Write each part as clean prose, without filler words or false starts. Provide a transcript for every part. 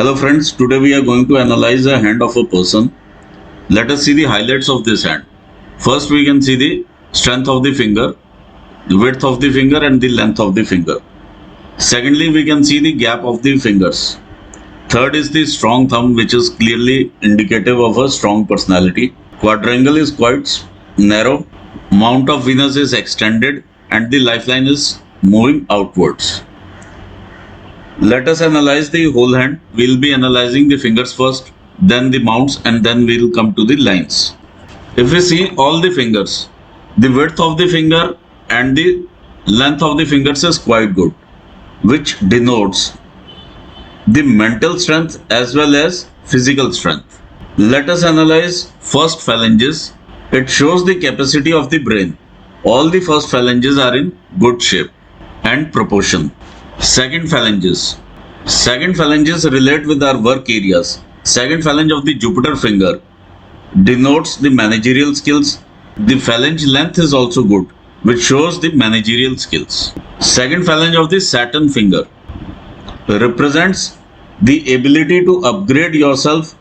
Hello friends, today we are going to analyze a hand of a person. Let us see the highlights of this hand. First we can see the strength of the finger, the width of the finger and the length of the finger. Secondly, we can see the gap of the fingers. Third is the strong thumb, which is clearly indicative of a strong personality. Quadrangle is quite narrow. Mount of Venus is extended and the lifeline is moving outwards. Let us analyze the whole hand. We'll be analyzing the fingers first, then the mounts, and then we'll come to the lines. If we see all the fingers, the width of the finger and the length of the fingers is quite good, which denotes the mental strength as well as physical strength. Let us analyze first phalanges. It shows the capacity of the brain. All the first phalanges are in good shape and proportion. Second phalanges. Second phalanges relate with our work areas. Second phalange of the Jupiter finger denotes the managerial skills. The phalange length is also good, which shows the managerial skills. Second phalange of the Saturn finger represents the ability to upgrade yourself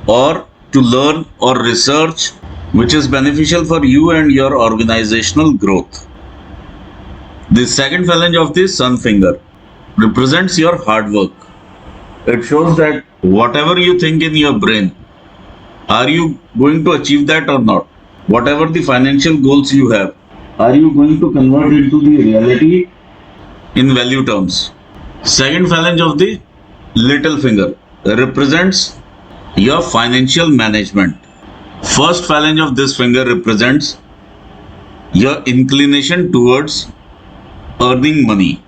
or to learn or research, which is beneficial for you and your organizational growth. The second phalange of the Sun finger represents your hard work. It shows that whatever you think in your brain, are you going to achieve that or not? Whatever the financial goals you have, are you going to convert it to the reality in value terms? Second phalange of the little finger represents your financial management. First phalange of this finger represents your inclination towards earning money.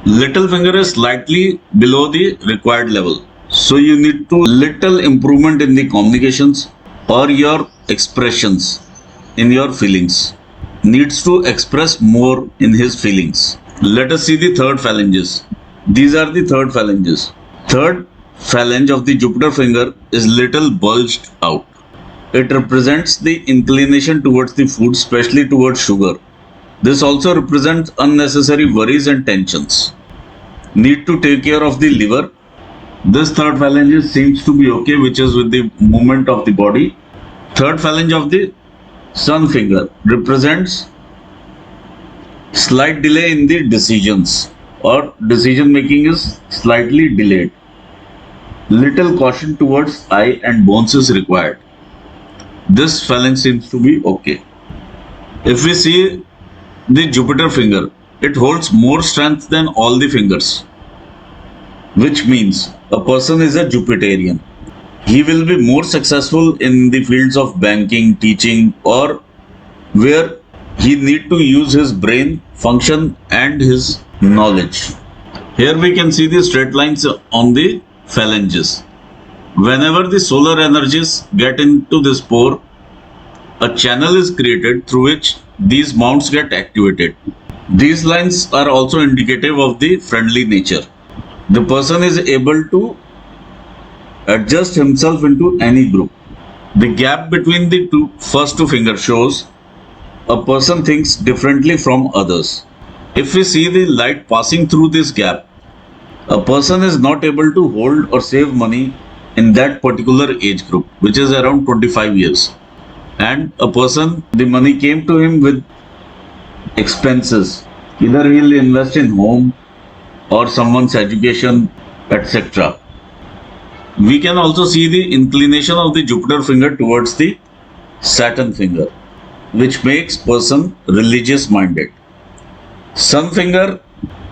Little finger is slightly below the required level. So you need to little improvement in the communications or your expressions in your feelings. Needs to express more in his feelings. Let us see the third phalanges. These are the third phalanges. Third phalange of the Jupiter finger is little bulged out. It represents the inclination towards the food, especially towards sugar. This also represents unnecessary worries and tensions. Need to take care of the liver. This third phalange seems to be okay, which is with the movement of the body. Third phalange of the Sun finger represents slight delay in the decisions, or decision making is slightly delayed. Little caution towards eye and bones is required. This phalange seems to be okay. If we see the Jupiter finger, it holds more strength than all the fingers, which means a person is a Jupiterian. He will be more successful in the fields of banking, teaching, or where he need to use his brain function and his knowledge. Here we can see the straight lines on the phalanges. Whenever the solar energies get into this pore, a channel is created through which these mounts get activated. These lines are also indicative of the friendly nature. The person is able to adjust himself into any group. The gap between the first two fingers shows a person thinks differently from others. If we see the light passing through this gap, a person is not able to hold or save money in that particular age group, which is around 25 years. And a person, the money came to him with expenses. Either he'll invest in home or someone's education, etc. We can also see the inclination of the Jupiter finger towards the Saturn finger, which makes person religious minded. Sun finger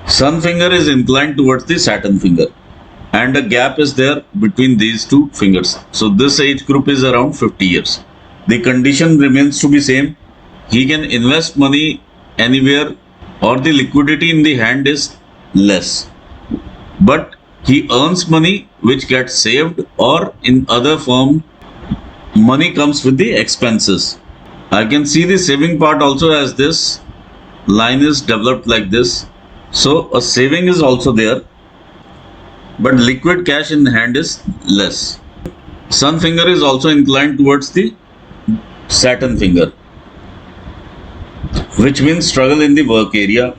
is inclined towards the Saturn finger, and a gap is there between these two fingers. So this age group is around 50 years. The condition remains to be same. He can invest money anywhere, or the liquidity in the hand is less, but he earns money which gets saved, or in other form money comes with the expenses. I can see the saving part also, as this line is developed like this. So a saving is also there, but liquid cash in hand is less. Sun finger is also inclined towards the Saturn finger, which means struggle in the work area.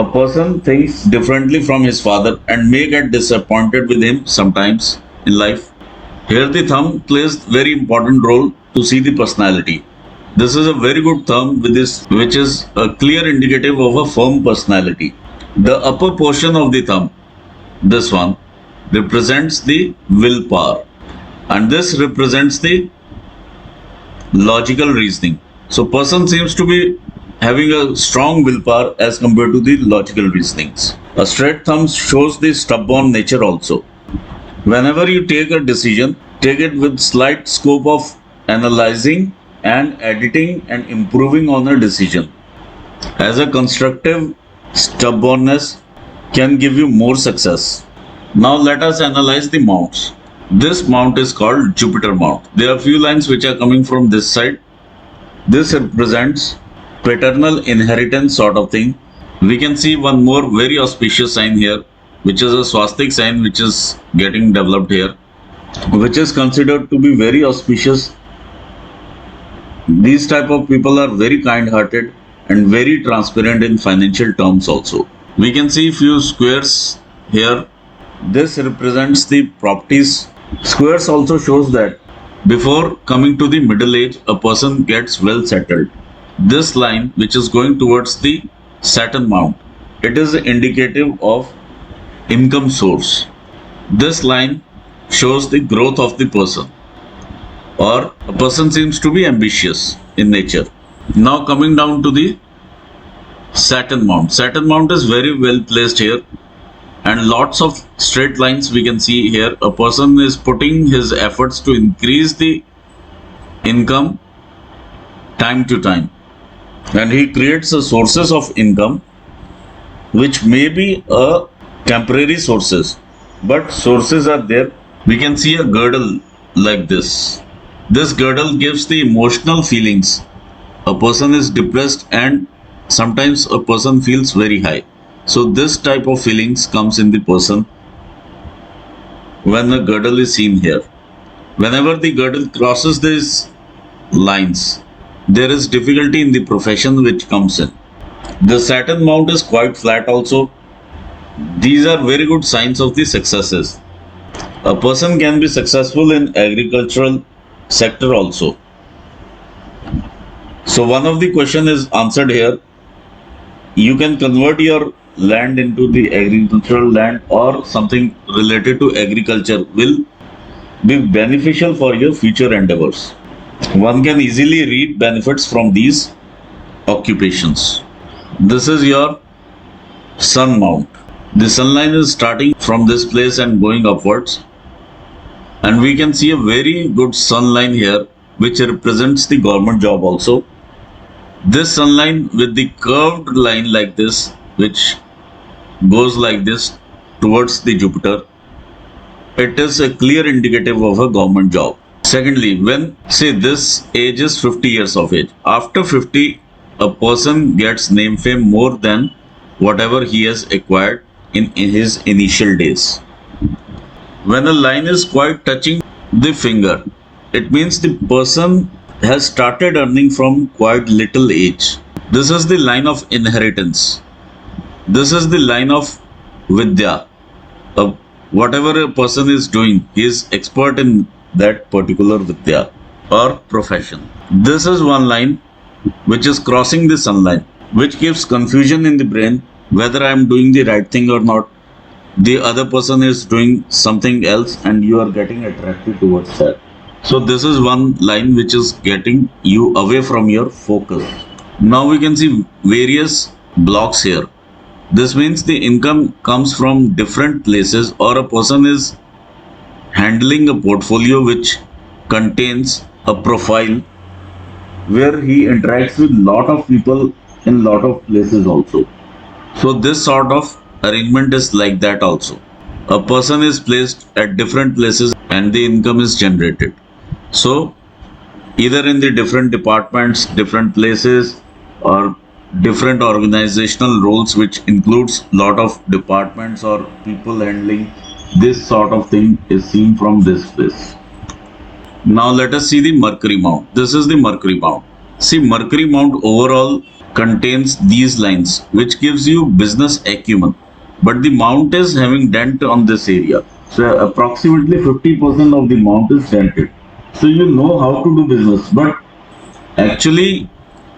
A person thinks differently from his father and may get disappointed with him sometimes in life. Here the thumb plays very important role to see the personality. This is a very good thumb with this, which is a clear indicative of a firm personality. The upper portion of the thumb, this one, represents the willpower, and this represents the logical reasoning. So person seems to be having a strong willpower as compared to the logical reasonings. A straight thumb shows the stubborn nature also. Whenever you take a decision, take it with slight scope of analyzing and editing and improving on a decision. As a constructive stubbornness can give you more success. Now let us analyze the mounts. This mount is called Jupiter mount. There are few lines which are coming from this side. This represents paternal inheritance sort of thing. We can see one more very auspicious sign here, which is a swastik sign which is getting developed here, which is considered to be very auspicious. These type of people are very kind-hearted and very transparent in financial terms also. We can see few squares here. This represents the properties. Squares also shows that before coming to the middle age, a person gets well settled. This line, which is going towards the Saturn mount, it is indicative of income source. This line shows the growth of the person, or a person seems to be ambitious in nature. Now coming down to the Saturn mount. Saturn mount is very well placed here, and lots of straight lines we can see here. A person is putting his efforts to increase the income time to time, and he creates a sources of income which may be a temporary sources, but sources are there. We can see a girdle like this. This girdle gives the emotional feelings. A person is depressed and sometimes a person feels very high. So this type of feelings comes in the person when a girdle is seen here. Whenever the girdle crosses these lines, there is difficulty in the profession which comes in. The Saturn mount is quite flat also. These are very good signs of the successes. A person can be successful in agricultural sector also. So one of the question is answered here. You can convert your land into the agricultural land, or something related to agriculture will be beneficial for your future endeavors. One can easily reap benefits from these occupations. This is your sun mount. The sun line is starting from this place and going upwards, and we can see a very good sun line here which represents the government job also. This sun line with the curved line like this, which goes like this towards the Jupiter, it is a clear indicative of a government job. Secondly, when say this age is 50 years of age, after 50 a person gets name fame more than whatever he has acquired in his initial days. When a line is quite touching the finger, it means the person has started earning from quite little age. This is the line of inheritance. This is the line of Vidya. Whatever a person is doing, he is expert in that particular Vidya or profession. This is one line which is crossing the sun line, which gives confusion in the brain whether I am doing the right thing or not. The other person is doing something else and you are getting attracted towards that. So this is one line which is getting you away from your focus. Now we can see various blocks here. This means the income comes from different places, or a person is handling a portfolio which contains a profile where he interacts with lot of people in lot of places also. So this sort of arrangement is like that also. A person is placed at different places and the income is generated. So either in the different departments, different places, or different organizational roles which includes lot of departments or people handling, this sort of thing is seen from this place. Now let us see the Mercury mount. This is the Mercury mount. See, Mercury mount overall contains these lines, which gives you business acumen. But the mount is having dent on this area. So approximately 50% of the mount is dented. So you know how to do business. But actually,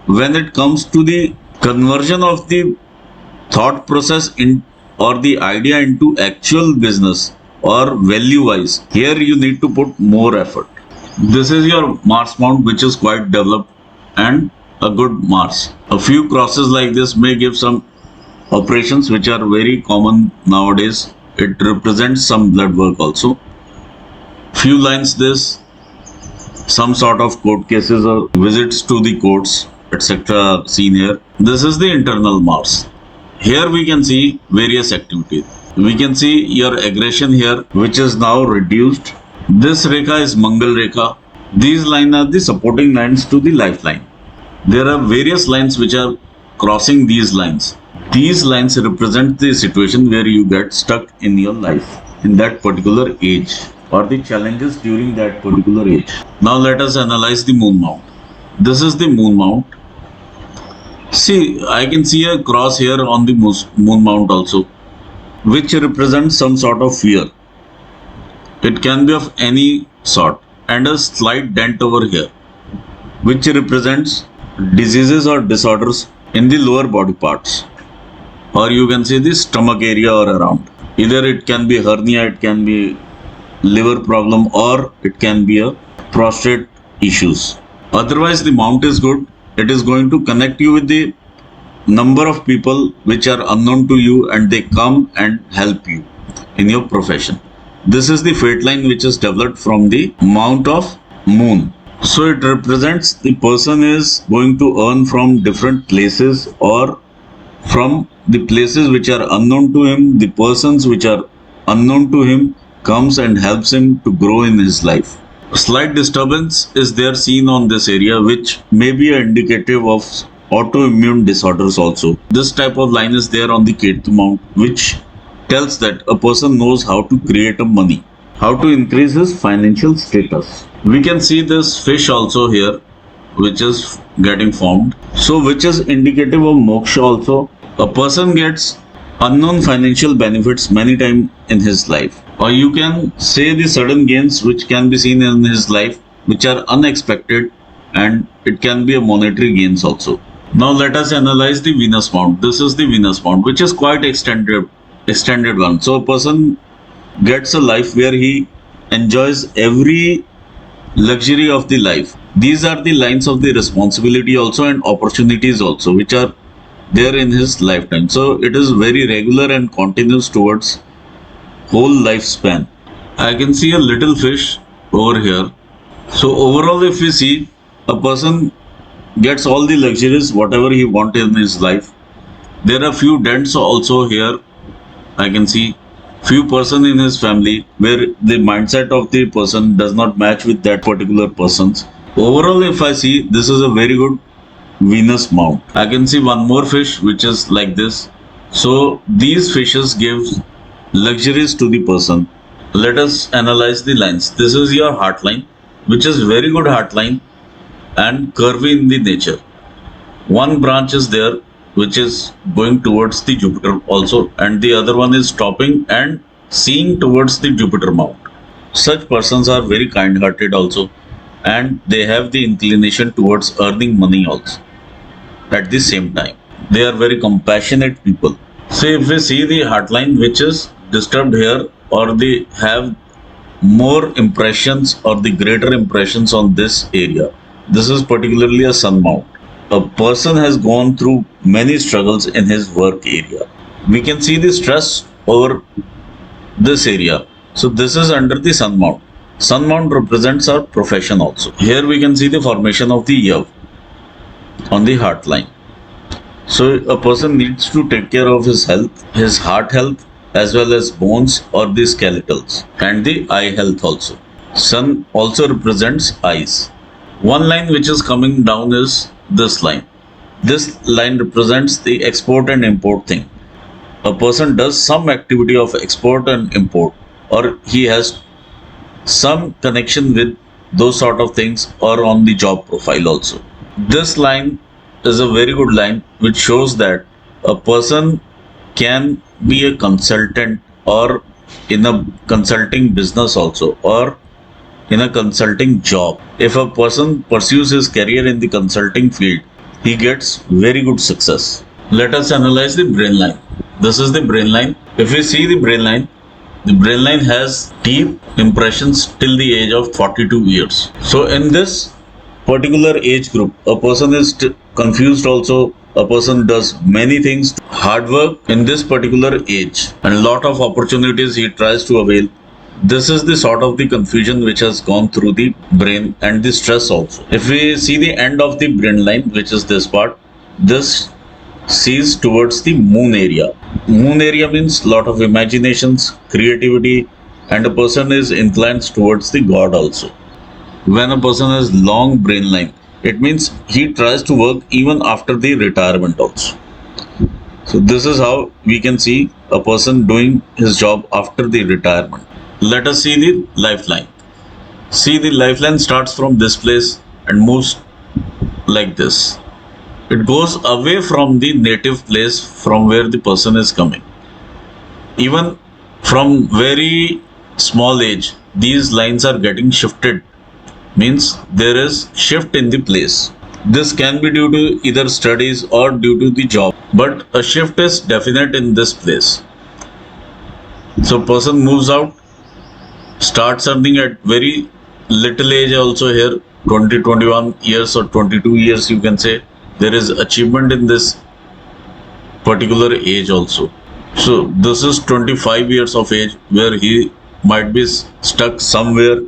when it comes to the conversion of the thought process in or the idea into actual business or value wise, here you need to put more effort. This is your Mars mount, which is quite developed and a good Mars. A few crosses like this may give some operations which are very common nowadays. It represents some blood work also. Few lines this, some sort of court cases or visits to the courts, etc. seen here. This is the internal Mars. Here we can see various activities. We can see your aggression here, which is now reduced. This Rekha is Mangal Rekha. These lines are the supporting lines to the lifeline. There are various lines which are crossing these lines. These lines represent the situation where you get stuck in your life in that particular age or the challenges during that particular age. Now let us analyze the moon mount. This is the moon mount. See, I can see a cross here on the moon mount also, which represents some sort of fear. It can be of any sort, and a slight dent over here, which represents diseases or disorders in the lower body parts, or you can say the stomach area or around. Either it can be hernia, it can be liver problem, or it can be a prostate issues. Otherwise, the mount is good. It is going to connect you with the number of people which are unknown to you, and they come and help you in your profession. This is the fate line which is developed from the mount of moon. So it represents the person is going to earn from different places or from the places which are unknown to him. The persons which are unknown to him comes and helps him to grow in his life. A slight disturbance is there seen on this area, which may be an indicative of autoimmune disorders also. This type of line is there on the Ketu mount, which tells that a person knows how to create a money, how to increase his financial status. We can see this fish also here, which is getting formed. So which is indicative of moksha also. A person gets unknown financial benefits many times in his life. Or you can say the sudden gains which can be seen in his life, which are unexpected, and it can be a monetary gains also. Now let us analyze the Venus mount. This is the Venus mount, which is quite extended one. So a person gets a life where he enjoys every luxury of the life. These are the lines of the responsibility also and opportunities also, which are there in his lifetime. So it is very regular and continuous towards whole lifespan. I can see a little fish over here. So overall, if we see, a person gets all the luxuries whatever he wants in his life. There are few dents also here. I can see few person in his family where the mindset of the person does not match with that particular person's. Overall, if I see, this is a very good Venus mount. I can see one more fish which is like this. So these fishes give luxuries to the person. Let us analyze the lines. This is your heart line, which is very good heart line and curvy in the nature. One branch is there which is going towards the Jupiter also, and the other one is stopping and seeing towards the Jupiter mount. Such persons are very kind hearted also, and they have the inclination towards earning money also at the same time. They are very compassionate people. So if we see the heart line which is disturbed here, or they have more impressions or the greater impressions on this area, this is particularly a sun mount. A person has gone through many struggles in his work area. We can see the stress over this area. So this is under the sun mount. Sun mount represents our profession also. Here we can see the formation of the yav on the heart line. So a person needs to take care of his health, his heart health, as well as bones or the skeletals, and the eye health also. Sun also represents eyes. One line which is coming down is this line. This line represents the export and import thing. A person does some activity of export and import, or he has some connection with those sort of things, or on the job profile also. This line is a very good line which shows that a person can be a consultant or in a consulting business also, or in a consulting job. If a person pursues his career in the consulting field, he gets very good success. Let us analyze the brain line. This is the brain line. If we see the brain line has deep impressions till the age of 42 years. So in this particular age group, a person is confused also. A person does many things, hard work in this particular age, and a lot of opportunities he tries to avail. This is the sort of the confusion which has gone through the brain and the stress also. If we see the end of the brain line, which is this part, this sees towards the moon area. Moon area means lot of imaginations, creativity, and a person is inclined towards the God also. When a person has long brain line, it means he tries to work even after the retirement also. So this is how we can see a person doing his job after the retirement. Let us see the lifeline. See, the lifeline starts from this place and moves like this. It goes away from the native place from where the person is coming. Even from very small age, these lines are getting shifted, means there is shift in the place. This can be due to either studies or due to the job, but a shift is definite in this place. So person moves out, starts earning at very little age also here, 20, 21 years or 22 years you can say. There is achievement in this particular age also. So this is 25 years of age where he might be stuck somewhere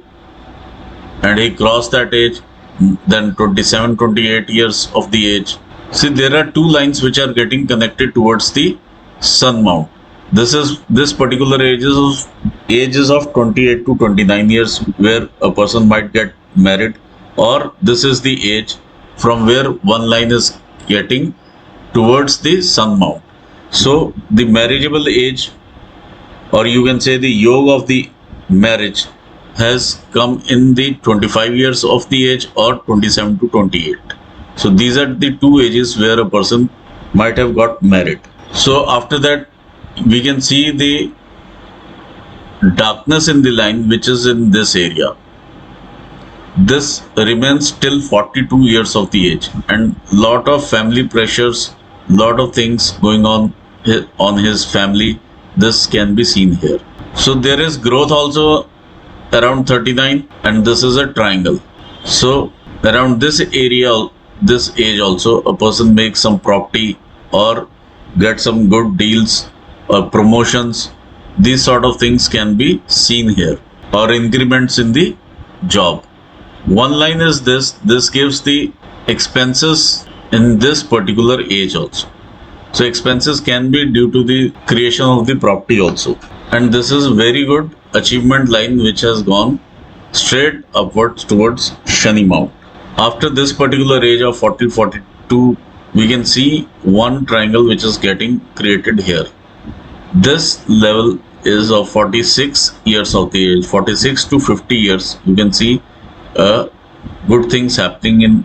and he crossed that age. Then 27, 28 years of the age. See, there are two lines which are getting connected towards the sun mount. This particular ages of 28 to 29 years where a person might get married, or this is the age from where one line is getting towards the sun mount. So the marriageable age, or you can say the yoga of the marriage, has come in the 25 years of the age or 27 to 28. So these are the two ages where a person might have got married. So after that, we can see the darkness in the line which is in this area. This remains till 42 years of the age, and lot of family pressures, lot of things going on his family. This can be seen here. So there is growth also around 39, and this is a triangle. So around this area, this age also, a person makes some property or get some good deals or promotions. These sort of things can be seen here, or increments in the job. One line is this gives the expenses in this particular age also. So expenses can be due to the creation of the property also. And this is very good achievement line which has gone straight upwards towards Shani mount. After this particular age of 40, 42, we can see one triangle which is getting created here. This level is of 46 years of the age, 46 to 50 years. You can see good things happening in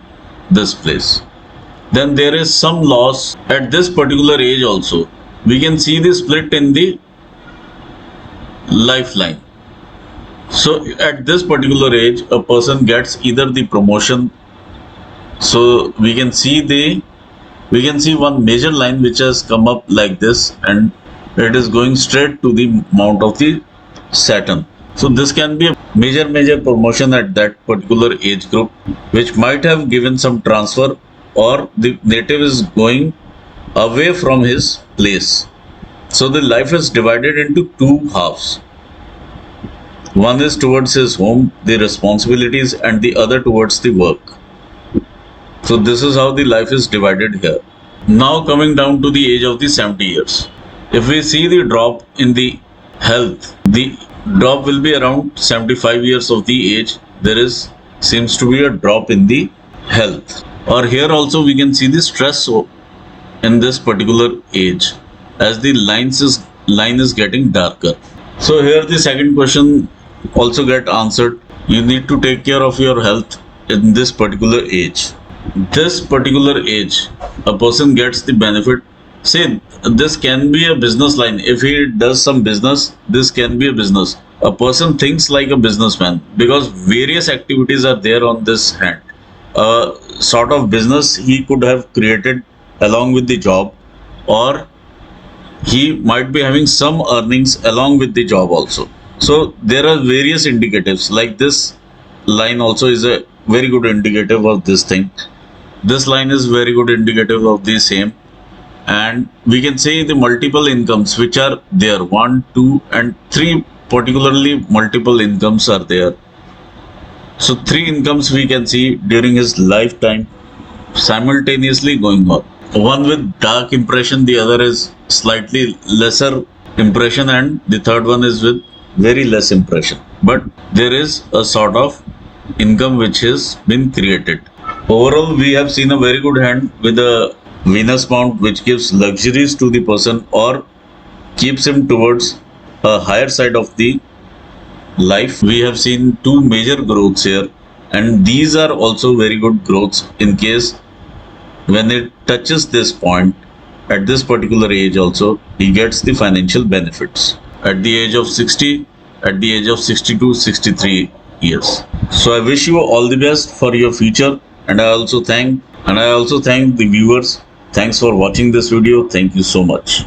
this place. Then there is some loss at this particular age also. We can see the split in the lifeline. So at this particular age, a person gets either the promotion. So we can see one major line which has come up like this, and it is going straight to the mount of the Saturn. So this can be a major promotion at that particular age group, which might have given some transfer, or the native is going away from his place. So the life is divided into two halves. One is towards his home, the responsibilities, and the other towards the work. So this is how the life is divided here. Now coming down to the age of the 70 years. If we see the drop in the health, the drop will be around 75 years of the age. Seems to be a drop in the health. Or here also we can see the stress in this particular age, as the line is getting darker. So here the second question also get answered. You need to take care of your health in this particular age. This particular age a person gets the benefit. Say, this can be a business line. If he does some business, this can be a business. A person thinks like a businessman because various activities are there on this hand. A sort of business he could have created along with the job, or he might be having some earnings along with the job also. So there are various indicatives. Like this line also is a very good indicative of this thing. This line is very good indicative of the same. And we can say the multiple incomes which are there, 1, 2 and 3, particularly multiple incomes are there. So 3 incomes we can see during his lifetime simultaneously going on. One with dark impression, the other is slightly lesser impression, and the third one is with very less impression. But there is a sort of income which has been created. Overall, we have seen a very good hand with a Venus mount which gives luxuries to the person or keeps him towards a higher side of the life. We have seen two major growths here, and these are also very good growths in case when it touches this point at this particular age also he gets the financial benefits at the age of 60, at the age of 62, 63 years. So I wish you all the best for your future, and I also thank the viewers. Thanks for watching this video. Thank you so much.